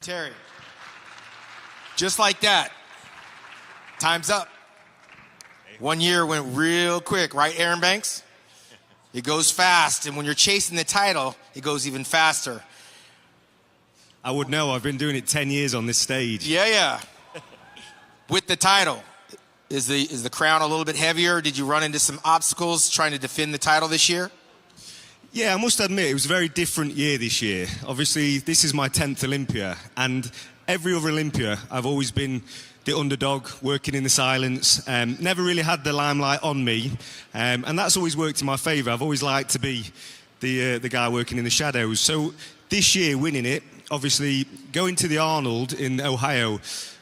Tarry. Just like that. Time's up. 1 year went real quick, right, Erin Banks? It goes fast, and when you're chasing the title, it goes even faster. I would know. I've been doing it 10 years on this stage. Yeah. With the title, is the crown a little bit heavier? Did you run into some obstacles trying to defend the title this year? Yeah, I must admit, it was a very different year this year. Obviously, this is my 10th Olympia, and every other Olympia, I've always been the underdog, working in the silence, never really had the limelight on me, and that's always worked in my favour. I've always liked to be the guy working in the shadows. So this year, winning it, obviously going to the Arnold in Ohio,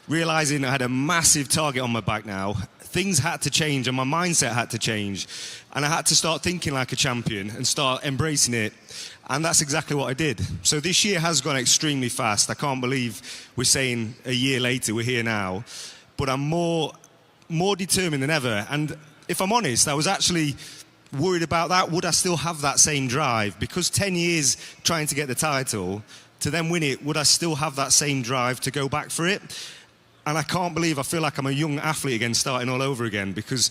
realising I had a massive target on my back now, things had to change and my mindset had to change. And I had to start thinking like a champion and start embracing it. And that's exactly what I did. So this year has gone extremely fast. I can't believe we're saying a year later, we're here now. But I'm more determined than ever. And if I'm honest, I was actually worried about that. Would I still have that same drive? Because 10 years trying to get the title, to then win it, would I still have that same drive to go back for it? And I can't believe I feel like I'm a young athlete again, starting all over again, because,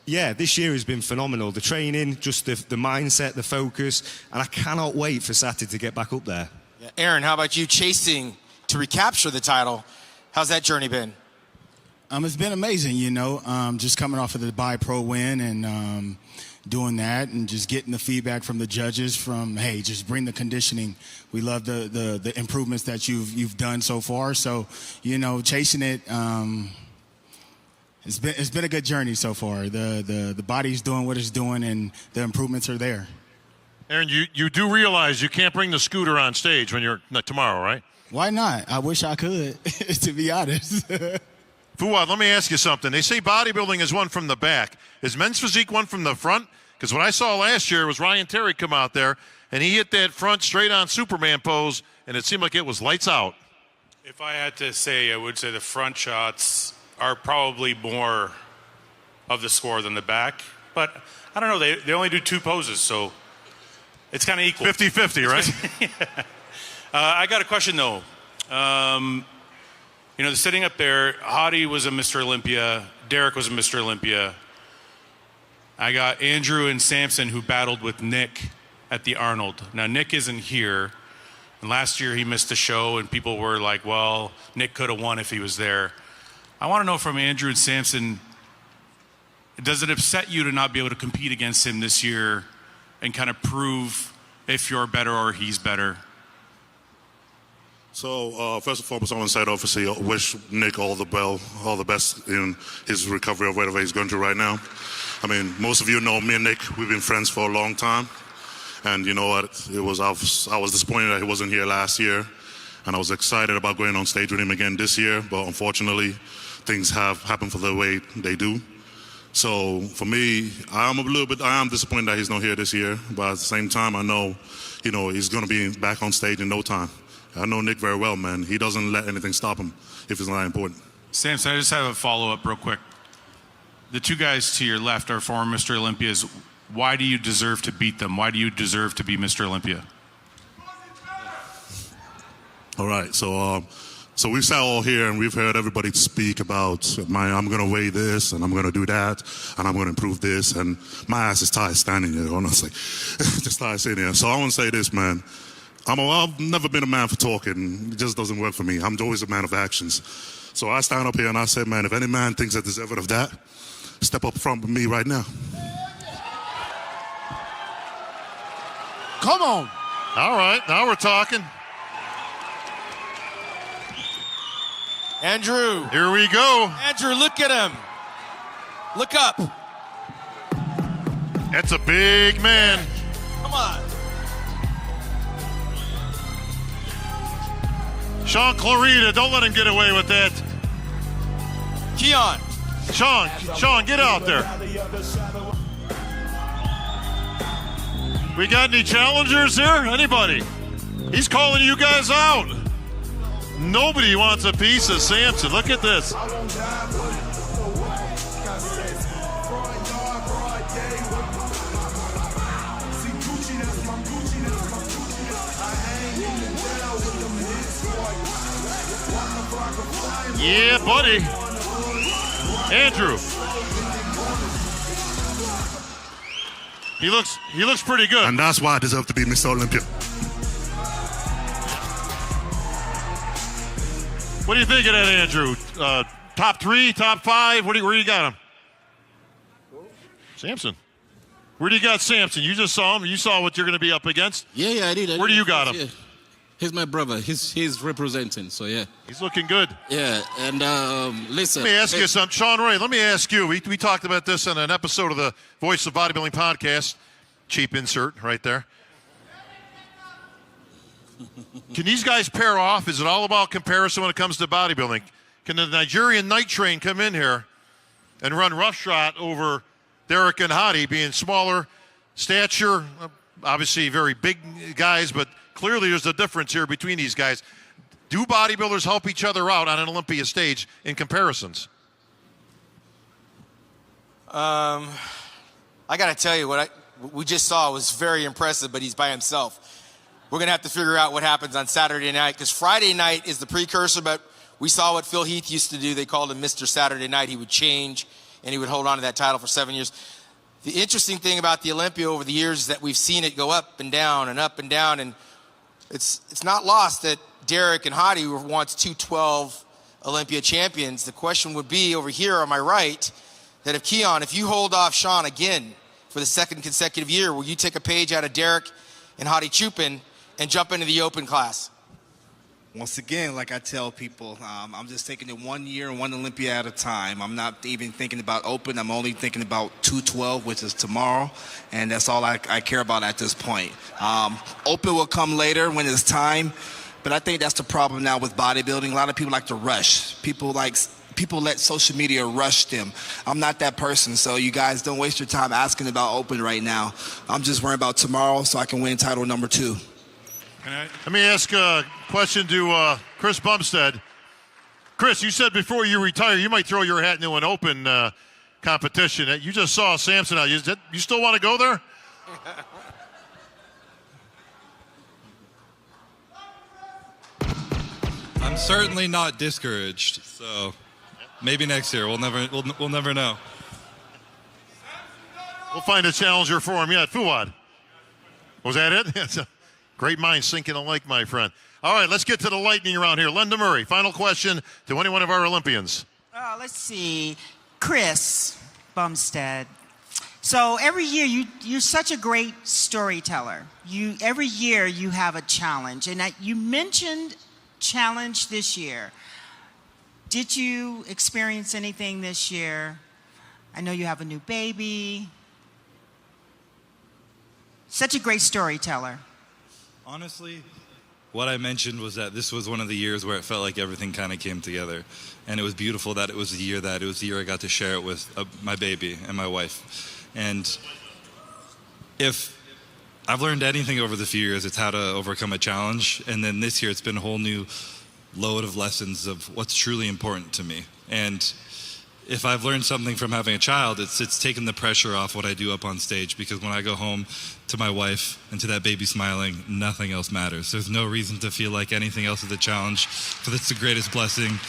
yeah, this year has been phenomenal. The training, just the mindset, the focus, and I cannot wait for Saturday to get back up there. Yeah. Erin, how about you chasing to recapture the title? How's that journey been? It's been amazing, you know, just coming off of the Bi-Pro win and doing that and just getting the feedback from the judges from, hey, just bring the conditioning. We love the improvements that you've done so far. So, you know, chasing it, it's been a good journey so far. The body's doing what it's doing and the improvements are there. Erin, you do realize you can't bring the scooter on stage when you're tomorrow, right? Why not? I wish I could, to be honest. Fuad, let me ask you something. They say bodybuilding is one from the back. Is men's physique one from the front? Because what I saw last year was Ryan Tarry come out there, and he hit that front straight-on Superman pose, and it seemed like it was lights out. If I had to say, I would say the front shots are probably more of the score than the back. But I don't know. They only do two poses, so it's kind of equal. 50-50, right? Yeah. I got a question, though. You know, sitting up there, Hadi was a Mr. Olympia. Derek was a Mr. Olympia. I got Andrew and Samson who battled with Nick at the Arnold. Now, Nick isn't here. And last year he missed the show, and people were like, well, Nick could have won if he was there. I want to know from Andrew and Samson, does it upset you to not be able to compete against him this year and kind of prove if you're better or he's better? So, first and foremost, I want to say, obviously, wish Nick all the best in his recovery of whatever he's going through right now. I mean, most of you know me and Nick, we've been friends for a long time. And you know what, I was disappointed that he wasn't here last year. And I was excited about going on stage with him again this year. But unfortunately, things have happened for the way they do. So, for me, I am disappointed that he's not here this year. But at the same time, I know, you know, he's going to be back on stage in no time. I know Nick very well, man. He doesn't let anything stop him if it's not important. Samson, I just have a follow-up real quick. The two guys to your left are former Mr. Olympias. Why do you deserve to beat them? Why do you deserve to be Mr. Olympia? All right, so we've sat all here and we've heard everybody speak about, I'm going to weigh this and I'm going to do that and I'm going to improve this, and my ass is tired standing here, honestly. Just tired sitting here. So I want to say this, man. I've never been a man for talking. It just doesn't work for me. I'm always a man of actions. So I stand up here and I say, man, if any man thinks I deserve it of that, step up front with me right now. Come on. All right, now we're talking. Andrew. Here we go. Andrew, look at him. Look up. That's a big man. Come on. Sean Clarita, don't let him get away with that. Keon. Sean, get out there. We got any challengers here? Anybody? He's calling you guys out. Nobody wants a piece of Samson. Look at this. Yeah, buddy. Andrew. He looks pretty good. And that's why I deserve to be Mr. Olympia. What do you think of that, Andrew? Top 3, top 5? Where you got him? Samson. Where do you got Samson? You just saw him. You saw what you're going to be up against. Yeah, I did. Where do you got him? Yeah. He's my brother. He's representing, so yeah. He's looking good. Yeah, and listen. Let me ask you something. Sean Ray, let me ask you. We talked about this on an episode of the Voice of Bodybuilding podcast. Cheap insert right there. Can these guys pair off? Is it all about comparison when it comes to bodybuilding? Can the Nigerian night train come in here and run roughshod over Derek and Hadi, being smaller stature, obviously very big guys, but clearly there's a difference here between these guys. Do bodybuilders help each other out on an Olympia stage in comparisons? I got to tell you, what we just saw was very impressive, but he's by himself. We're going to have to figure out what happens on Saturday night, because Friday night is the precursor, but we saw what Phil Heath used to do. They called him Mr. Saturday Night. He would change, and he would hold on to that title for 7 years. The interesting thing about the Olympia over the years is that we've seen it go up and down and up and down, and it's not lost that Derek and Hadi were once 212 Olympia champions. The question would be over here on my right, that if Keon, if you hold off Sean again for the second consecutive year, will you take a page out of Derek and Hadi Choopan and jump into the open class? Once again, like I tell people, I'm just taking it 1 year and one Olympia at a time. I'm not even thinking about open. I'm only thinking about 212, which is tomorrow, and that's all I care about at this point. Open will come later when it's time, but I think that's the problem now with bodybuilding. A lot of people like to rush. People let social media rush them. I'm not that person, so you guys don't waste your time asking about open right now. I'm just worrying about tomorrow so I can win title number 2. Let me ask a question to Chris Bumstead. Chris, you said before you retire you might throw your hat into an open competition. You just saw Samson out. You still want to go there? I'm certainly not discouraged, so maybe next year. We'll never know. We'll find a challenger for him yet. Fuad. Was that it? Great minds thinking alike, my friend. All right, let's get to the lightning round here. Linda Murray, final question to any one of our Olympians. Let's see. Chris Bumstead. So every year, you're such a great storyteller. Every year you have a challenge. And you mentioned challenge this year. Did you experience anything this year? I know you have a new baby. Such a great storyteller. Honestly, what I mentioned was that this was one of the years where it felt like everything kind of came together. And it was beautiful that it was the year I got to share it with my baby and my wife. And if I've learned anything over the few years, it's how to overcome a challenge. And then this year, it's been a whole new load of lessons of what's truly important to me. And if I've learned something from having a child, it's taken the pressure off what I do up on stage, because when I go home to my wife and to that baby smiling, nothing else matters. There's no reason to feel like anything else is a challenge, because it's the greatest blessing,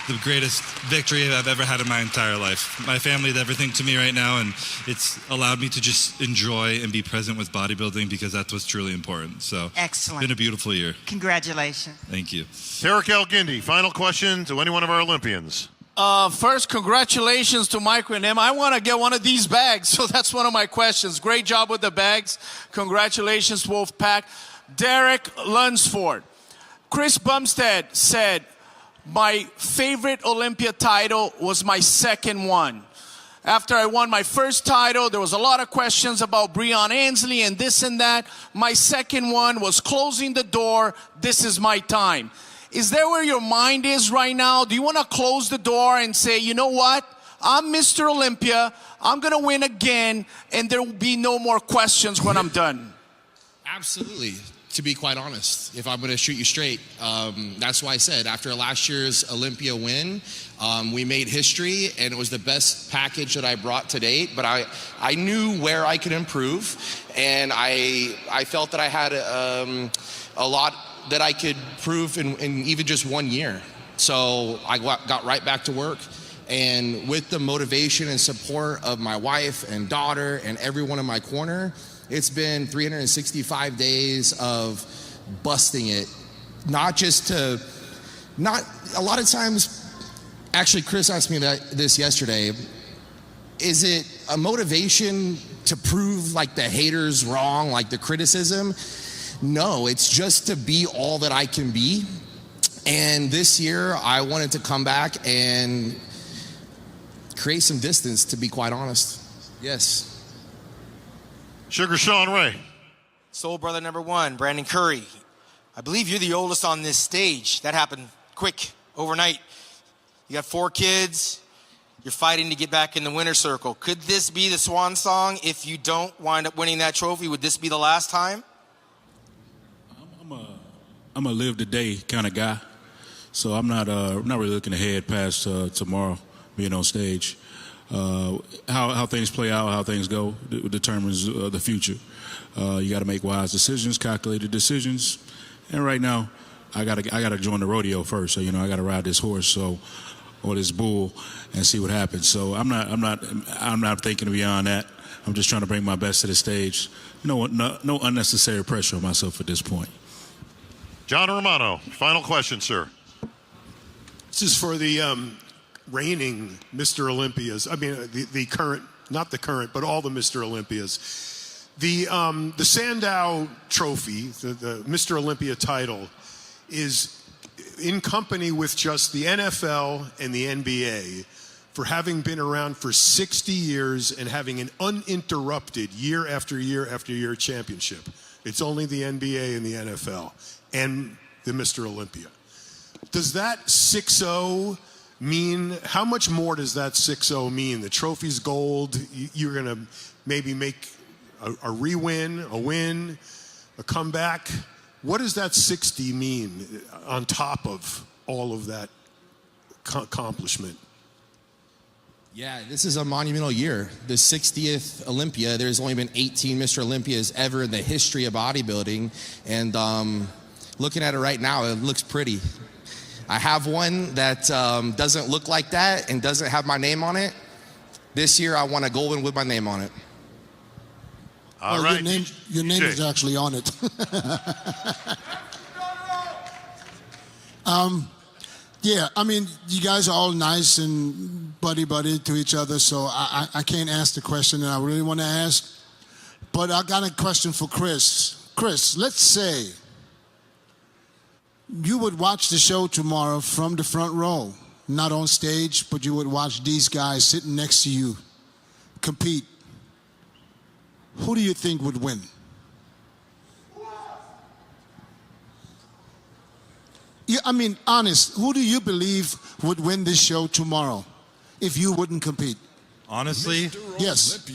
the greatest victory I've ever had in my entire life. My family is everything to me right now, and it's allowed me to just enjoy and be present with bodybuilding, because that's what's truly important. So excellent. It's been a beautiful year. Congratulations. Thank you. Tarek El-Guindi, final question to any one of our Olympians. First, congratulations to Michael and them. I want to get one of these bags, so that's one of my questions. Great job with the bags. Congratulations, Wolfpack. Derek Lunsford. Chris Bumstead said, my favorite Olympia title was my second one. After I won my first title, there was a lot of questions about Breon Ansley and this and that. My second one was closing the door. This is my time. Is that where your mind is right now? Do you want to close the door and say, you know what? I'm Mr. Olympia. I'm going to win again, and there will be no more questions when I'm done. Absolutely, to be quite honest, if I'm going to shoot you straight. That's why I said after last year's Olympia win, we made history, and it was the best package that I brought to date. But I knew where I could improve, and I felt that I had a lot that I could prove in even just 1 year. So I got right back to work. And with the motivation and support of my wife and daughter and everyone in my corner, it's been 365 days of busting it. Not a lot of times, actually Chris asked me this yesterday, is it a motivation to prove like the haters wrong, like the criticism? No, it's just to be all that I can be. And this year I wanted to come back and create some distance, to be quite honest. Yes. Sugar Sean Ray. Soul Brother number 1, Brandon Curry. I believe you're the oldest on this stage. That happened quick, overnight. You got 4 kids. You're fighting to get back in the winner's circle. Could this be the swan song? If you don't wind up winning that trophy, would this be the last time? I'm a live today kind of guy, so I'm not really looking ahead past tomorrow being on stage. How things play out, how things go, determines the future. You got to make wise decisions, calculated decisions, and right now, I gotta join the rodeo first. So I got to ride this horse, or this bull, and see what happens. So I'm not thinking beyond that. I'm just trying to bring my best to the stage. No unnecessary pressure on myself at this point. John Romano, final question, sir. This is for the reigning Mr. Olympias. I mean, the current, not the current, but all the Mr. Olympias. The Sandow Trophy, the Mr. Olympia title, is in company with just the NFL and the NBA for having been around for 60 years and having an uninterrupted year after year after year championship. It's only the NBA and the NFL and the Mr. Olympia. Does that 6-0 mean, how much more does that 6-0 mean? The trophy's gold, you're going to maybe make a re-win, a win, a comeback. What does that 60 mean on top of all of that accomplishment? Yeah, this is a monumental year. The 60th Olympia. There's only been 18 Mr. Olympias ever in the history of bodybuilding. And looking at it right now, it looks pretty. I have one that doesn't look like that and doesn't have my name on it. This year, I want a gold one with my name on it. All right. Your name is actually on it. Yeah, I mean, you guys are all nice and buddy-buddy to each other, so I can't ask the question that I really want to ask. But I got a question for Chris. Chris, let's say you would watch the show tomorrow from the front row, not on stage, but you would watch these guys sitting next to you compete. Who do you think would win? Yeah, I mean, honest, who do you believe would win this show tomorrow if you wouldn't compete? Honestly, yes.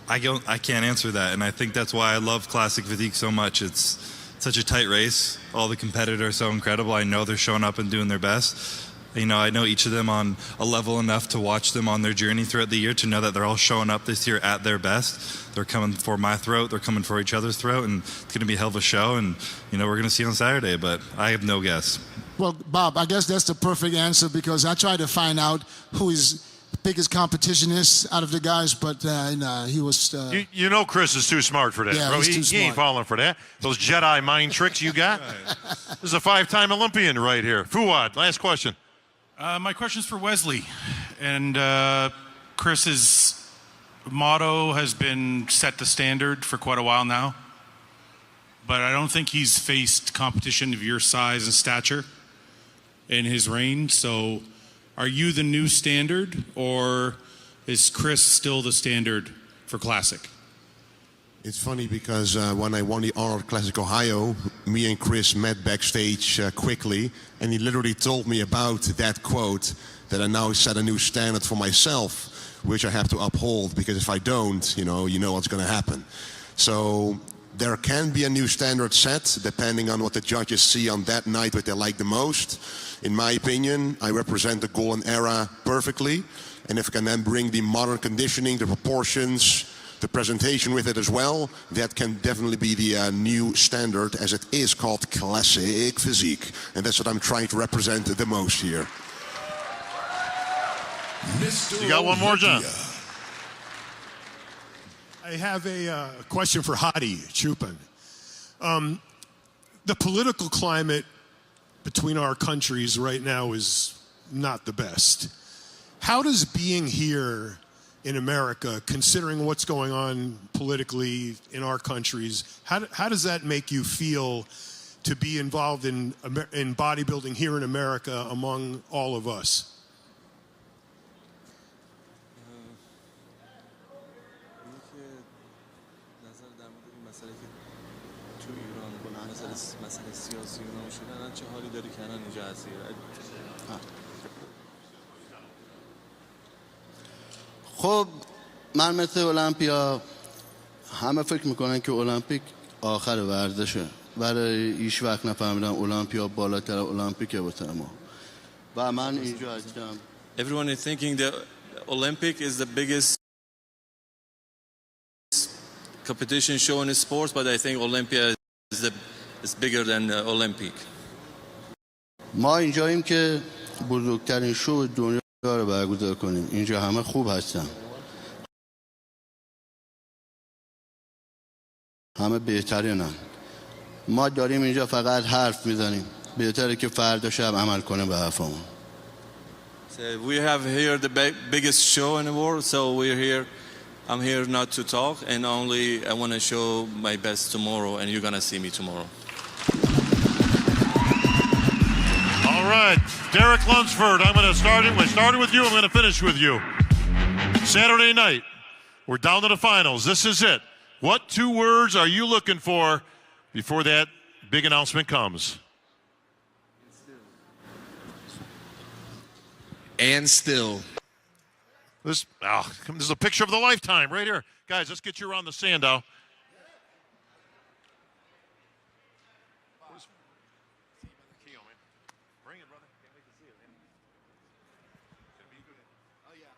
I can't answer that, and I think that's why I love Classic Physique so much. It's such a tight race. All the competitors are so incredible. I know they're showing up and doing their best. I know each of them on a level enough to watch them on their journey throughout the year to know that they're all showing up this year at their best. They're coming for my throat. They're coming for each other's throat, and it's going to be a hell of a show. And, we're going to see on Saturday, but I have no guess. Well, Bob, I guess that's the perfect answer because I tried to find out who his biggest competition is out of the guys, but he was... Chris is too smart for that, yeah, bro. He's He ain't falling for that. Those Jedi mind tricks you got. This is a 5-time Olympian right here. Fuad, last question. My question is for Wesley. And Chris's motto has been set the standard for quite a while now. But I don't think he's faced competition of your size and stature in his reign. So are you the new standard, or is Chris still the standard for Classic? It's funny because when I won the Arnold Classic Ohio, me and Chris met backstage quickly, and he literally told me about that quote, that I now set a new standard for myself, which I have to uphold, because if I don't, you know what's going to happen. So there can be a new standard set, depending on what the judges see on that night, what they like the most. In my opinion, I represent the golden era perfectly, and if I can then bring the modern conditioning, the proportions, the presentation with it as well, that can definitely be the new standard, as it is called classic physique. And that's what I'm trying to represent the most here. You got one more, John? I have a question for Hadi Choopan. The political climate between our countries right now is not the best. How does being here in America, considering what's going on politically in our countries, how does that make you feel to be involved in bodybuilding here in America among all of us? خب من مثل المپیا همه فکر میکنن که المپیک آخر ورزشه برای هیچ وقت نفهمیدم المپیا بالاتر المپیکه واسه ما و من اینجا هستم. Everyone is thinking the Olympic is the biggest competition show in sports, but I think Olympia is bigger than the Olympic. ما اینجاییم که بزرگترین شو دنیا رو برگزار کنیم. اینجا همه خوب هستن. همه بهترینن. ما داریم اینجا فقط حرف میزنیم. بهتره که فردا شب عمل کنه به حرفمون. So we have here the biggest show in the world, so we're here. I'm here not to talk, and only I want to show my best tomorrow, and you're going to see me tomorrow. All right, Derek Lunsford, I'm going to start it. We started with you, I'm going to finish with you. Saturday night, we're down to the finals. This is it. What 2 words are you looking for before that big announcement comes? And still. This is a picture of the lifetime right here. Guys, let's get you around the sand now. Bring it, brother. Can't wait to see it, man. Oh, yeah.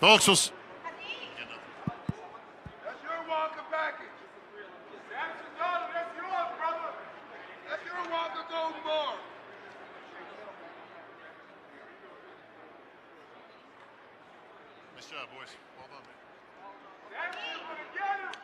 Folks, that's your welcome package. That's yours, brother. That's your welcome golden bar. Nice job, boys. Well done, man. That's it. Get him.